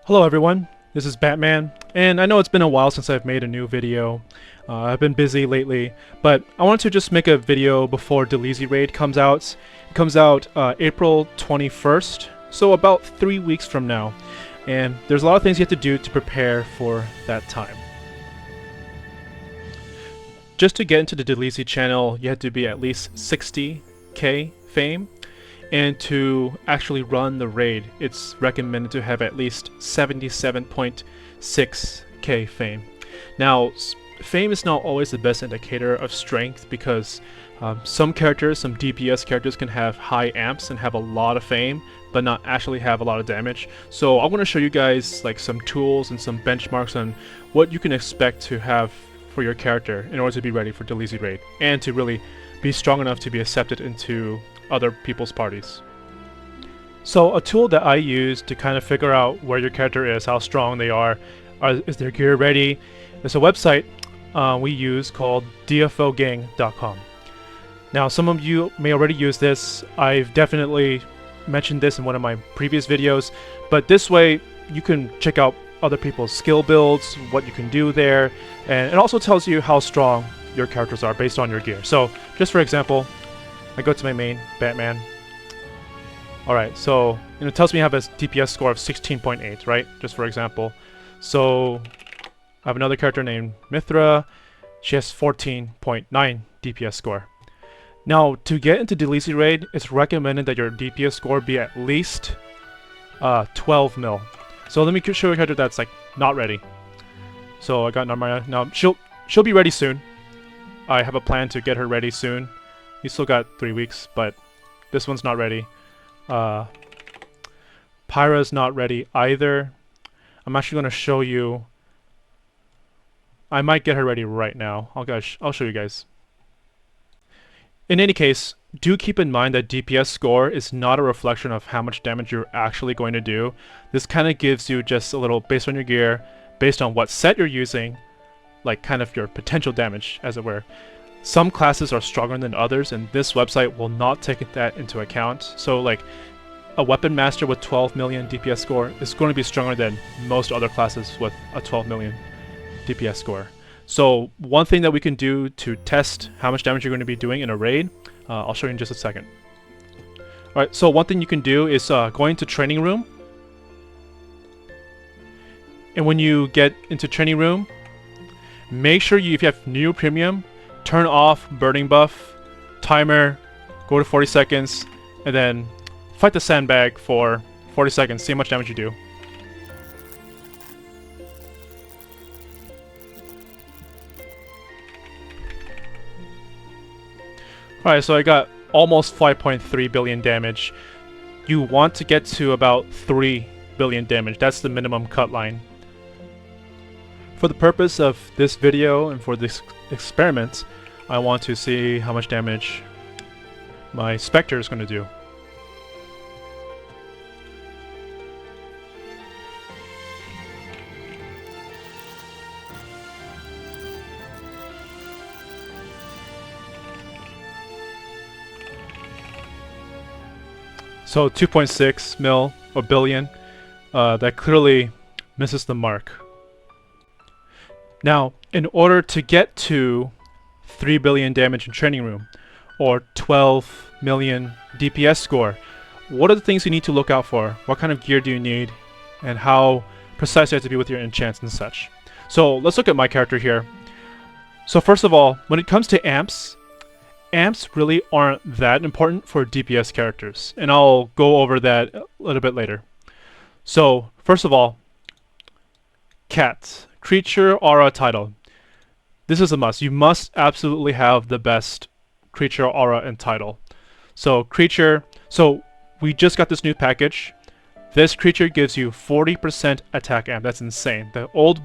Hello everyone, this is Batman, and I know it's been a while since I've made a new video. I've been busy lately, but I wanted to just make a video before Delezie raid comes out. It comes out April 21st, so about 3 weeks from now. And there's a lot of things you have to do to prepare for that time. Just to get into the Delezie channel, you have to be at least 60k fame. And to actually run the raid, it's recommended to have at least 77.6k fame. Now, fame is not always the best indicator of strength because some characters, some DPS characters can have high amps and have a lot of fame, but not actually have a lot of damage. So I'm going to show you guys like some tools and some benchmarks on what you can expect to have for your character in order to be ready for Delezie raid and to really be strong enough to be accepted into other people's parties. So a tool that I use to kind of figure out where your character is, how strong they are, is their gear ready? There's a website we use called DFOGang.com. Now some of you may already use this. I've definitely mentioned this in one of my previous videos, but this way you can check out other people's skill builds, what you can do there, and it also tells you how strong your characters are based on your gear. So just for example, I go to my main, Batman. Alright, so it tells me I have a DPS score of 16.8, right? Just for example. So I have another character named Mithra. She has 14.9 DPS score. Now, to get into Delezie raid, it's recommended that your DPS score be at least 12 mil. So let me show you a character that's like not ready. So I got Narmaya. Now she'll be ready soon. I have a plan to get her ready soon. We still got 3 weeks, but this one's not ready. Pyra's not ready either. I'm actually going to show you. I might get her ready right now. I'll show you guys. In any case, do keep in mind that DPS score is not a reflection of how much damage you're actually going to do. This kind of gives you just a little, based on your gear, based on what set you're using, like kind of your potential damage, as it were. Some classes are stronger than others, and this website will not take that into account. So like a weapon master with 12 million DPS score is going to be stronger than most other classes with a 12 million DPS score. So one thing that we can do to test how much damage you're going to be doing in a raid, I'll show you in just a second. Alright, so one thing you can do is go into training room. And when you get into training room, make sure if you have new premium, turn off burning buff, timer, go to 40 seconds, and then fight the sandbag for 40 seconds, see how much damage you do. Alright, so I got almost 5.3 billion damage. You want to get to about 3 billion damage. That's the minimum cut line. For the purpose of this video and for this experiment, I want to see how much damage my Spectre is going to do. So 2.6 mil or billion, that clearly misses the mark. Now, in order to get to 3 billion damage in training room, or 12 million DPS score, what are the things you need to look out for? What kind of gear do you need? And how precise you have to be with your enchants and such. So let's look at my character here. So first of all, when it comes to amps really aren't that important for DPS characters. And I'll go over that a little bit later. So first of all, Cat, creature, aura, title. This is a must. You must absolutely have the best creature, aura, and title. So creature, so we just got this new package. This creature gives you 40% attack amp. That's insane. The old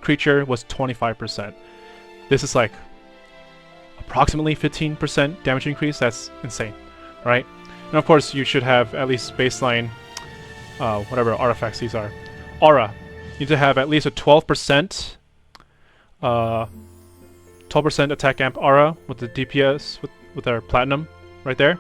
creature was 25%. This is like approximately 15% damage increase. That's insane, right? And of course you should have at least baseline whatever artifacts these are. Aura. You need to have at least a 12% 12% attack amp aura with the DPS with our platinum right there.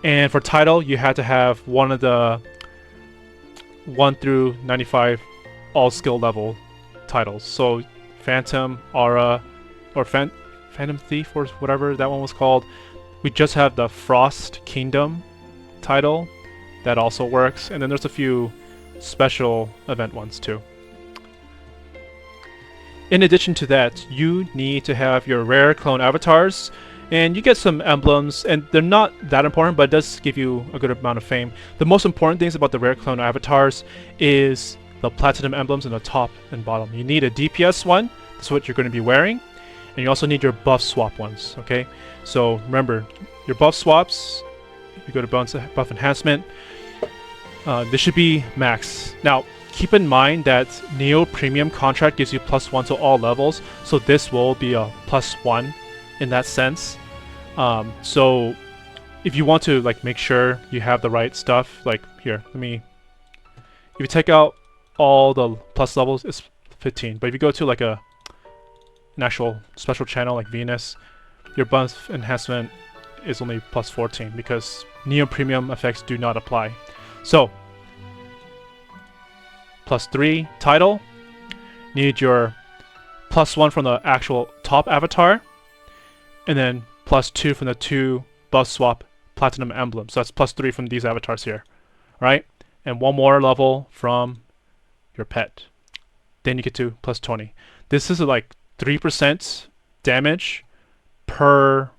And for title, you had to have one of the 1 through 95 all skill level titles. So Phantom, Aura, or Phantom Thief, or whatever that one was called. We just have the Frost Kingdom title that also works, and then there's a few special event ones too. In addition to that, you need to have your rare clone avatars, and you get some emblems, and they're not that important, but it does give you a good amount of fame. The most important things about the rare clone avatars is the platinum emblems in the top and bottom. You need a DPS one, that's what you're going to be wearing, and you also need your buff swap ones, okay? So remember, your buff swaps, if you go to buff enhancement, this should be max. Now, keep in mind that Neo Premium contract gives you +1 to all levels, so this will be a +1 in that sense. So if you want to like make sure you have the right stuff, like here, if you take out all the plus levels, it's 15. But if you go to like an actual special channel like Venus, your buff enhancement is only +14 because Neo Premium effects do not apply. So +3 title, need your +1 from the actual top avatar, and then +2 from the 2 buff swap platinum emblems. So that's +3 from these avatars here, right? And one more level from your pet. Then you get to +20. This is like 3% damage per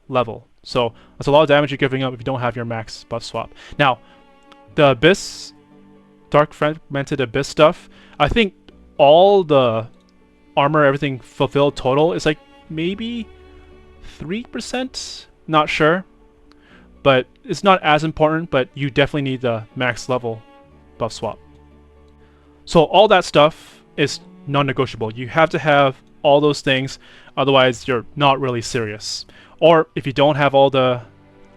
level. So that's a lot of damage you're giving up if you don't have your max buff swap. Now, the Abyss, Dark Fragmented Abyss stuff, I think all the armor, everything fulfilled total is like maybe 3%, not sure, but it's not as important, but you definitely need the max level buff swap. So all that stuff is non-negotiable. You have to have all those things, otherwise you're not really serious. Or if you don't have all the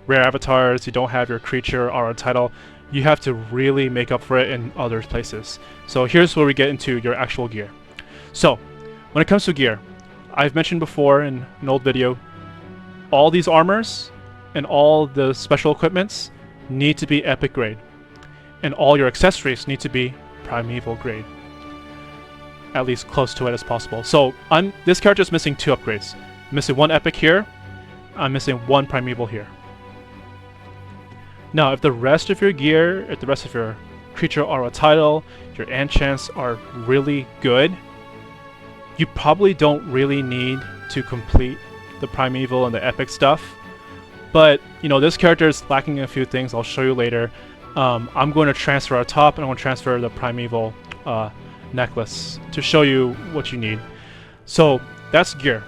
rare avatars, you don't have your creature or a title, you have to really make up for it in other places. So here's where we get into your actual gear. So when it comes to gear, I've mentioned before in an old video, all these armors and all the special equipments need to be epic grade, and all your accessories need to be primeval grade, at least close to it as possible. So this character is missing 2 upgrades. I'm missing 1 epic here, I'm missing 1 primeval here. Now, if the rest of your gear, if the rest of your creature or a title, your enchants are really good, you probably don't really need to complete the primeval and the epic stuff. But, you know, this character is lacking a few things. I'll show you later. I'm going to transfer our top, and I'm going to transfer the primeval necklace to show you what you need. So that's gear.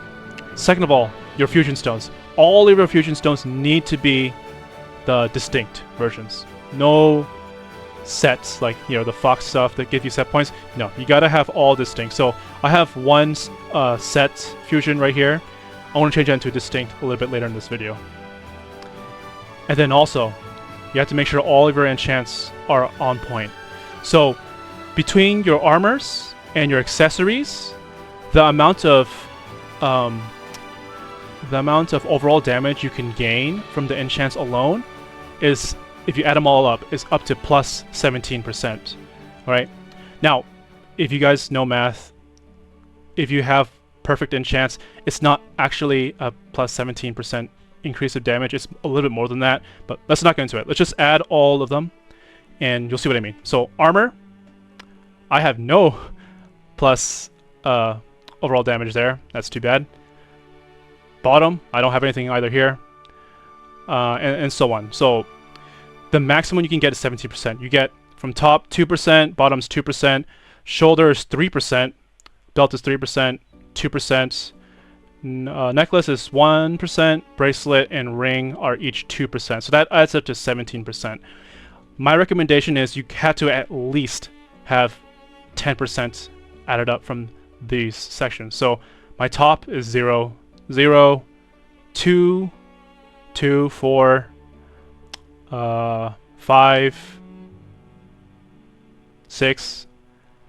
Second of all, your fusion stones. All of your fusion stones need to be the distinct versions. No sets like, you know, the Fox stuff that give you set points. No, you gotta have all distinct. So I have 1 set fusion right here. I want to change that into distinct a little bit later in this video. And then also, you have to make sure all of your enchants are on point. So between your armors and your accessories, the amount of overall damage you can gain from the enchants alone is, if you add them all up, is up to +17%. Alright? Now, if you guys know math, if you have perfect enchants, it's not actually a +17% increase of damage, it's a little bit more than that, but let's not get into it. Let's just add all of them, and you'll see what I mean. So, armor, I have no plus overall damage there. That's too bad. Bottom, I don't have anything either here. And so on. So the maximum you can get is 17%. You get from top 2%, bottoms 2%, shoulders 3%, belt is 3%, 2%, necklace is 1%, bracelet and ring are each 2%. So that adds up to 17%. My recommendation is you have to at least have 10% added up from these sections. So my top is 0, 0, 2, 2, 4, 5, 6.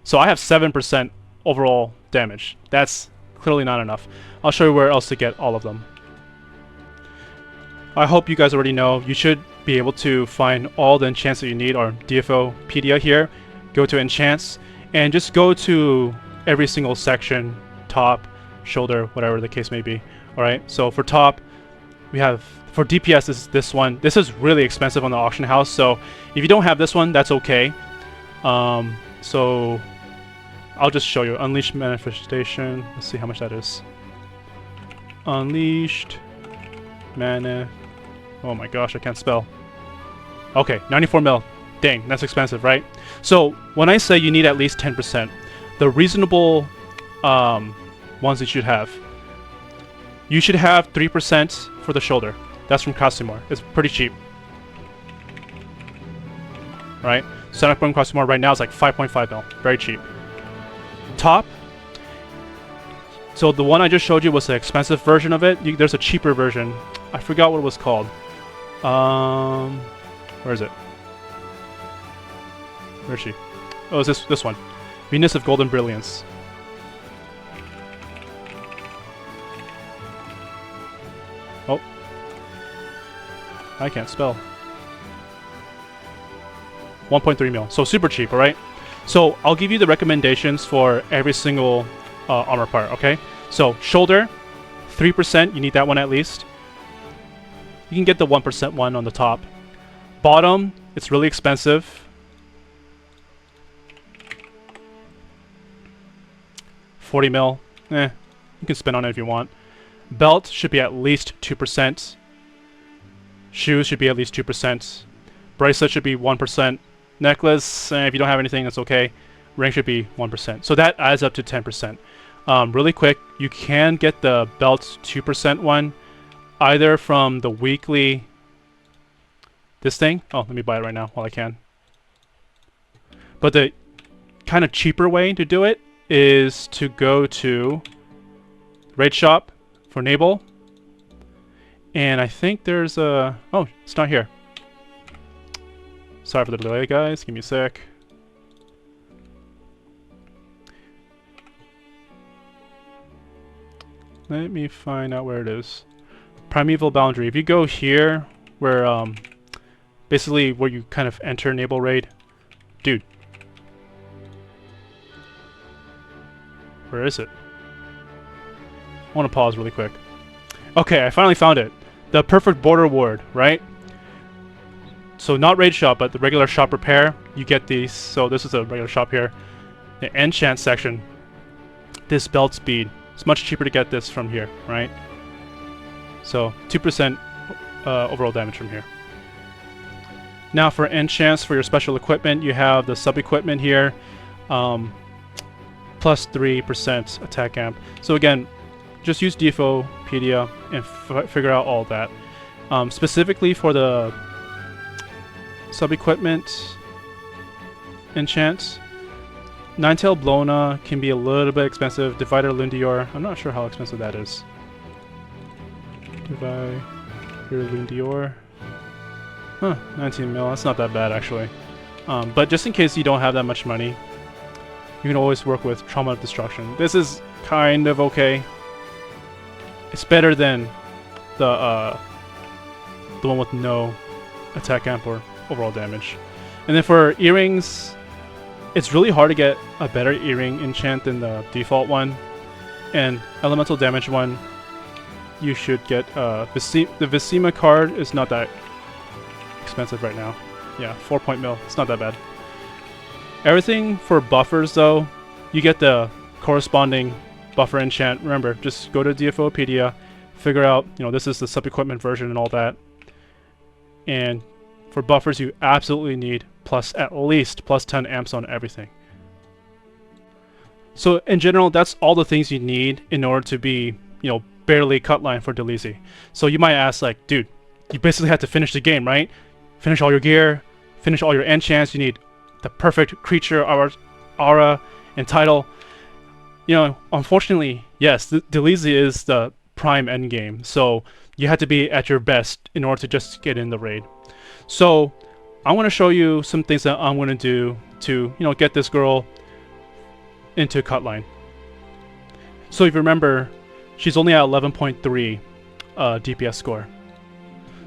So I have 7% overall damage. That's clearly not enough. I'll show you where else to get all of them. I hope you guys already know you should be able to find all the enchants that you need, or DFOpedia here, go to Enchants, and just go to every single section, top, shoulder, whatever the case may be. Alright, so for top, we have, for DPS is this one. This is really expensive on the auction house, so if you don't have this one, that's okay. So I'll just show you. Unleashed Manifestation. Let's see how much that is. Unleashed Mana. Oh my gosh, I can't spell. Okay, 94 mil. Dang, that's expensive, right? So when I say you need at least 10%, the reasonable ones that you should have 3% for the shoulder. That's from Crassimor. It's pretty cheap. Right? Sonic Boom Crassimor right now is like 5.5 mil. Very cheap. Top. So the one I just showed you was the expensive version of it. There's a cheaper version. I forgot what it was called. Where is it? Where is she? Oh, it's this one. Venus of Golden Brilliance. Oh. I can't spell. 1.3 mil. So super cheap, alright? So I'll give you the recommendations for every single armor part, okay? So shoulder, 3%, you need that one at least. You can get the 1% one on the top. Bottom, it's really expensive. 40 mil. You can spend on it if you want. Belt should be at least 2%. Shoes should be at least 2%. Bracelet should be 1%. Necklace, if you don't have anything, that's okay. Ring should be 1%. So that adds up to 10%. Really quick, you can get the belt 2% one either from the weekly... This thing? Oh, let me buy it right now while I can. But the kind of cheaper way to do it is to go to Raid Shop for Nabel. And I think there's a... Oh, it's not here. Sorry for the delay, guys. Give me a sec. Let me find out where it is. Primeval Boundary. If you go here, where basically where you kind of enter Nabel Raid. Dude. Where is it? I want to pause really quick. Okay, I finally found it. The Perfect Border Ward, right? So not Raid Shop, but the regular shop repair. You get these. So this is a regular shop here. The Enchant section. This belt speed. It's much cheaper to get this from here, right? So 2% overall damage from here. Now for Enchants, for your special equipment, you have the sub-equipment here. Plus 3% attack amp. So again, just use DFOpedia and figure out all that. Specifically for the sub-equipment enchants, Ninetail Blona can be a little bit expensive. Divider Lundior, I'm not sure how expensive that is. Divider Lundior. Huh, 19 mil, that's not that bad actually. But just in case you don't have that much money, you can always work with Trauma of Destruction. This is kind of okay. It's better than the one with no attack amp or overall damage. And then for earrings, it's really hard to get a better earring enchant than the default one. And elemental damage one, you should get the Visima card is not that expensive right now. Yeah, 4 mil. It's not that bad. Everything for buffers though, you get the corresponding buffer enchant. Remember, just go to DFOpedia, figure out, this is the sub-equipment version and all that. And for buffers, you absolutely need at least plus 10 amps on everything. So in general, that's all the things you need in order to be, barely cut line for Delezie. So you might ask, like, dude, you basically have to finish the game, right? Finish all your gear, finish all your enchants. You need the perfect creature, aura, and title. Unfortunately, yes, Delezie is the prime endgame. So you have to be at your best in order to just get in the raid. So I want to show you some things that I'm going to do to, get this girl into cut line. So if you remember, she's only at 11.3 DPS score.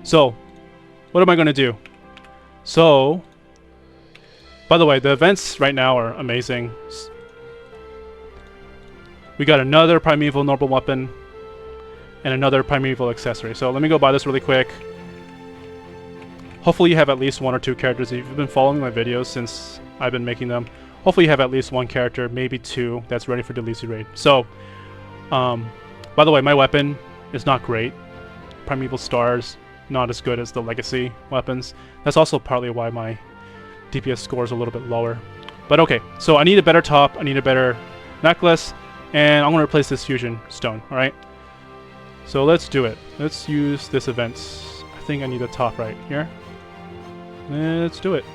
So what am I going to do? So By the way, the events right now are amazing. We got another Primeval Noble Weapon and another Primeval Accessory. So let me go buy this really quick. Hopefully you have at least 1 or 2 characters. If you've been following my videos since I've been making them, hopefully you have at least 1 character, maybe 2, that's ready for Delezie raid. So, by the way, my weapon is not great. Primeval Stars, not as good as the Legacy weapons. That's also partly why my DPS score is a little bit lower. But okay, so I need a better top, I need a better necklace, and I'm going to replace this fusion stone, alright? So let's do it. Let's use this event. I think I need a top right here. Let's do it.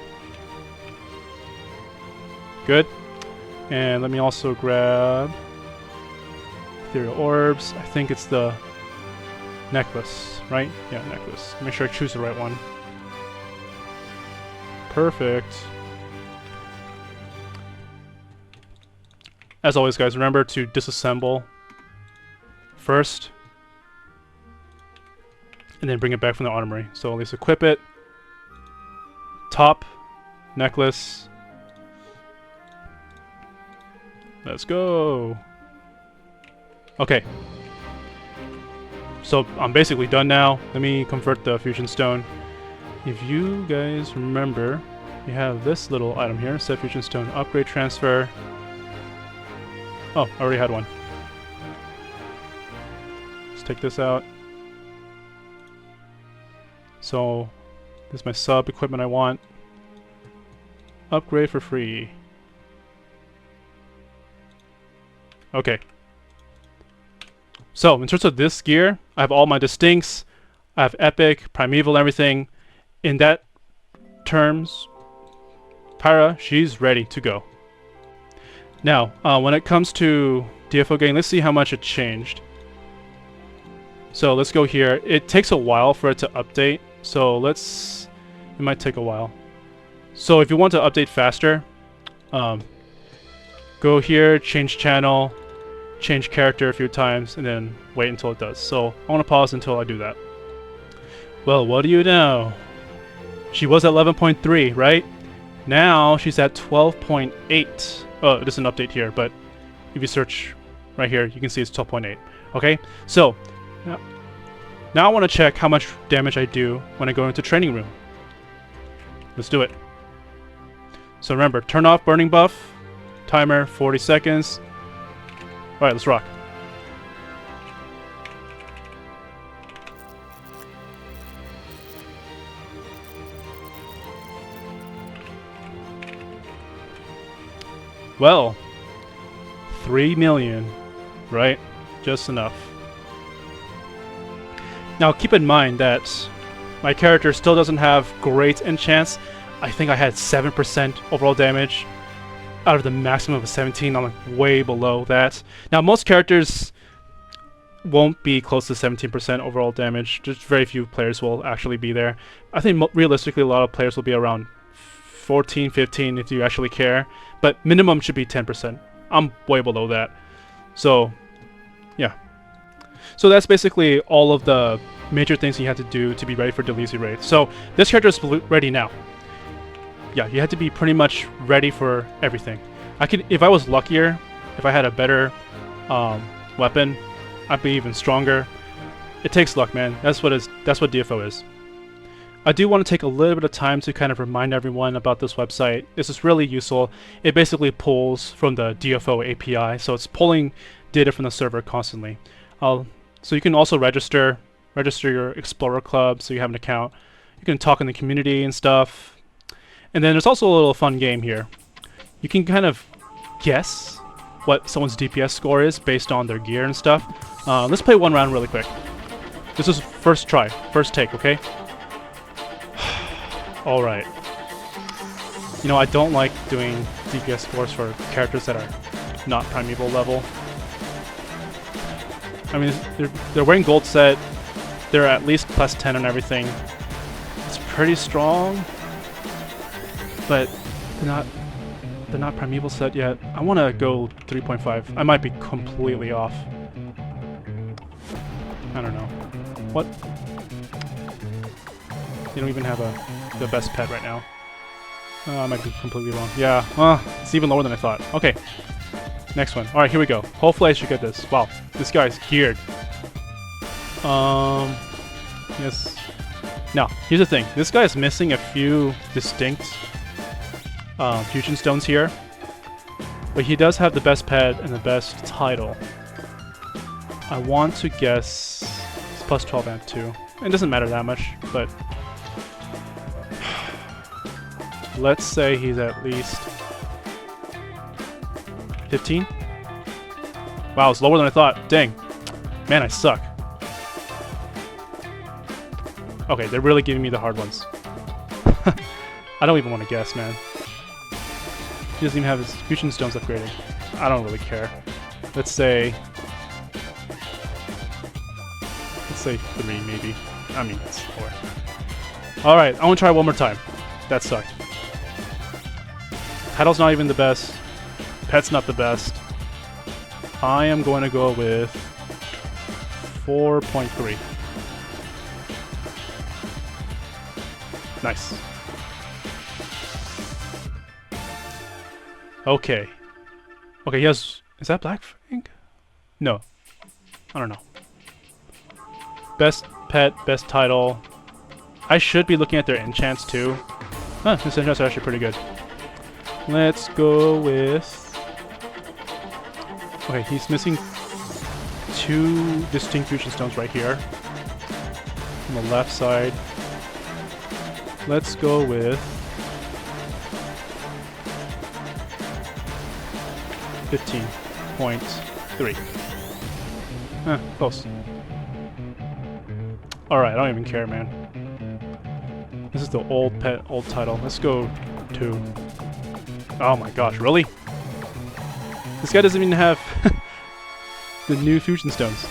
Good. And let me also grab Ethereal Orbs. I think it's the necklace, right? Yeah, necklace. Make sure I choose the right one. Perfect. As always, guys, remember to disassemble first and then bring it back from the armory. So at least equip it. Top, necklace. Let's go. Okay. So I'm basically done now. Let me convert the fusion stone. If you guys remember, you have this little item here, set fusion stone upgrade transfer. Oh, I already had one. Let's take this out. So this is my sub equipment I want. Upgrade for free. Okay. So in terms of this gear, I have all my distincts. I have epic, primeval, everything. In that terms, Pyra, she's ready to go. Now, when it comes to DFOGang, let's see how much it changed. So let's go here. It takes a while for it to update. So it might take a while. So if you want to update faster, go here, change channel, change character a few times, and then wait until it does. So I want to pause until I do that. Well, what do you know? She was at 11.3, right? Now she's at 12.8. Oh, there's an update here, but if you search right here, you can see it's 12.8. Okay, so now I want to check how much damage I do when I go into training room. Let's do it. So remember, turn off burning buff, timer 40 seconds. All right, let's rock. Well, 3 million, right? Just enough. Now keep in mind that my character still doesn't have great enchants. I think I had 7% overall damage out of the maximum of 17. I'm like way below that. Now most characters won't be close to 17% overall damage. Just very few players will actually be there. I think realistically a lot of players will be around 14, 15 if you actually care. But minimum should be 10%. I'm way below that. So, yeah. So that's basically all of the major things you have to do to be ready for Delezie raid. So this character is ready now. Yeah, you have to be pretty much ready for everything. If I was luckier, if I had a better weapon, I'd be even stronger. It takes luck, man. That's what DFO is. I do want to take a little bit of time to kind of remind everyone about this website. This is really useful. It basically pulls from the DFO API, so it's pulling data from the server constantly. So you can also register your Explorer Club, so you have an account. You can talk in the community and stuff. And then there's also a little fun game here. You can kind of guess what someone's DPS score is based on their gear and stuff. Let's play one round really quick. This is first try, first take, okay? Alright. You know, I don't like doing DPS scores for characters that are not primeval level. I mean, they're wearing gold set. They're at least plus 10 on everything. It's pretty strong, but they're not primeval set yet. I want to go 3.5. I might be completely off. I don't know. What? You don't even have the best pet right now. I might be completely wrong. Yeah, it's even lower than I thought. Okay, next one. Alright, here we go. Hopefully I should get this. Wow, this guy's geared. Yes. Now, here's the thing. This guy is missing a few distinct fusion stones here. But he does have the best pet and the best title. I want to guess it's plus 12 amp 2. It doesn't matter that much, but let's say he's at least 15. Wow, it's lower than I thought. Dang. Man, I suck. Okay, they're really giving me the hard ones. I don't even want to guess, man. He doesn't even have his fusion stones upgraded. I don't really care. Let's say 3 maybe. I mean, that's 4. Alright, I want to try one more time. That sucked. Title's not even the best. Pet's not the best. I am going to go with 4.3. Nice. Okay. Okay, he has... Is that Black Fang? No. I don't know. Best pet, best title. I should be looking at their enchants too. Huh, his enchants are actually pretty good. Let's go with... Okay, he's missing 2 distinct fusion stones right here. On the left side. Let's go with... 15.3. Close. Alright, I don't even care, man. This is the old pet, old title. Let's go 2. Oh my gosh, really? This guy doesn't even have the new fusion stones.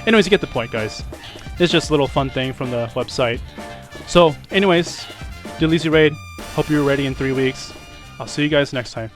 Anyways, you get the point, guys. It's just a little fun thing from the website. So, anyways, Delezie raid. Hope you're ready in 3 weeks. I'll see you guys next time.